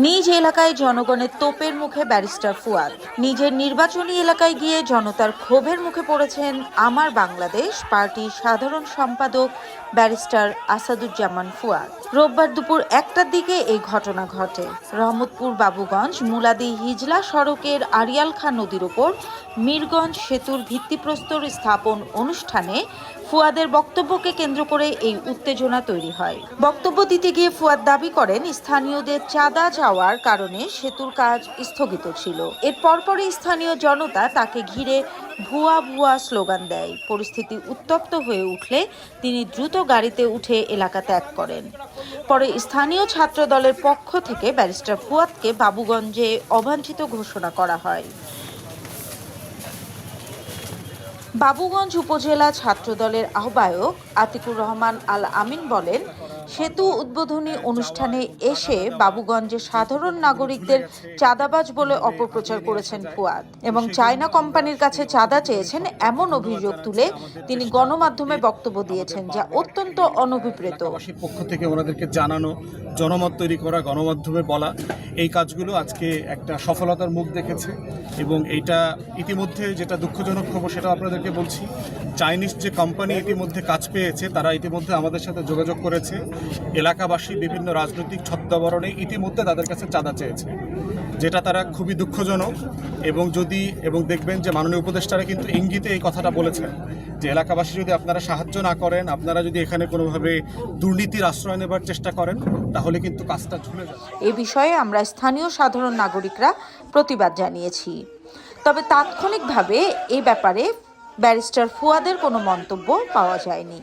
নিজ এলাকায় জনগণের তোপের মুখে ব্যারিস্টার ফুয়াদ। নিজের নির্বাচনী এলাকায় গিয়ে জনতার ক্ষোভের মুখে পড়েছেন আমার বাংলাদেশ পার্টির সাধারণ সম্পাদক ব্যারিস্টার আসাদুজ্জামান ফুয়াদ। রোববার দুপুর 1টার দিকে এই ঘটনা ঘটে। রহমতপুর বাবুগঞ্জ মুলাদি হিজলা সড়কের আরিয়াল খাঁ নদীর উপর মিরগঞ্জ সেতুর ভিত্তিপ্রস্তর স্থাপন অনুষ্ঠানে ফুয়াদের বক্তব্যকে কেন্দ্র করে এই উত্তেজনা তৈরি হয়। বক্তব্য দিতে গিয়ে ফুয়াদ দাবি করেন স্থানীয়দের চাঁদা চাওয়ার কারণে সেতুর কাজ স্থগিত ছিল। এর পরপরই স্থানীয় জনতা তাকে ঘিরে ভুয়া ভুয়া স্লোগান দেয়। পরিস্থিতি উত্তপ্ত হয়ে উঠলে তিনি দ্রুত গাড়িতে উঠে এলাকা ত্যাগ করেন। পরে স্থানীয় ছাত্র দলের পক্ষ থেকে ব্যারিস্টার ফুয়াদকে বাবুগঞ্জে অবাঞ্ছিত ঘোষণা করা হয়। বাবুগঞ্জ উপজেলা ছাত্রদলের আহ্বায়ক আতিকুর রহমান আল আমিন বলেন, সেতু উদ্বোধনী অনুষ্ঠানে এসে বাবুগঞ্জের সাধারণ নাগরিকদের চাঁদাবাজ বলে অপপ্রচার করেছেন ফুয়াদ এবং চায়না কোম্পানির কাছে চাঁদা চেয়েছেন এমন অভিযোগ তুলে তিনি গণমাধ্যমে বক্তব্য দিয়েছেন, যা অত্যন্ত অনভিপ্রেত। পক্ষ থেকে ওনাদেরকে জানানো, জনমত তৈরি করা, গণমাধ্যমে বলা, এই কাজগুলো আজকে একটা সফলতার মুখ দেখেছে এবং এইটা ইতিমধ্যে যেটা দুঃখজনক খবর সেটা আপনাদেরকে বলছি, চাইনিজ যে কোম্পানি ইতিমধ্যে কাজ পেয়েছে তারা ইতিমধ্যে আমাদের সাথে যোগাযোগ করেছে। এলাকাবাসী বিভিন্ন রাজনৈতিক ছদ্মাবরণে ইতিমধ্যে তাদের কাছে চাঁদা চেয়েছে, যেটা তারা খুবই দুঃখজনক। এবং দেখবেন যে মাননীয় উপদেষ্টারা কিন্তু ইঙ্গিতে এই কথাটা বলেছেন যে এলাকাবাসী যদি আপনারা সাহায্য না করেন, আপনারা যদি এখানে কোনোভাবে দুর্নীতির আশ্রয় নেবার চেষ্টা করেন, তাহলে কিন্তু কাজটা ঝুলে যাবে। এ বিষয়ে আমরা স্থানীয় সাধারণ নাগরিকরা প্রতিবাদ জানিয়েছি। তবে তাৎক্ষণিকভাবে এই ব্যাপারে ব্যারিস্টার ফুয়াদের কোনো মন্তব্য পাওয়া যায়নি।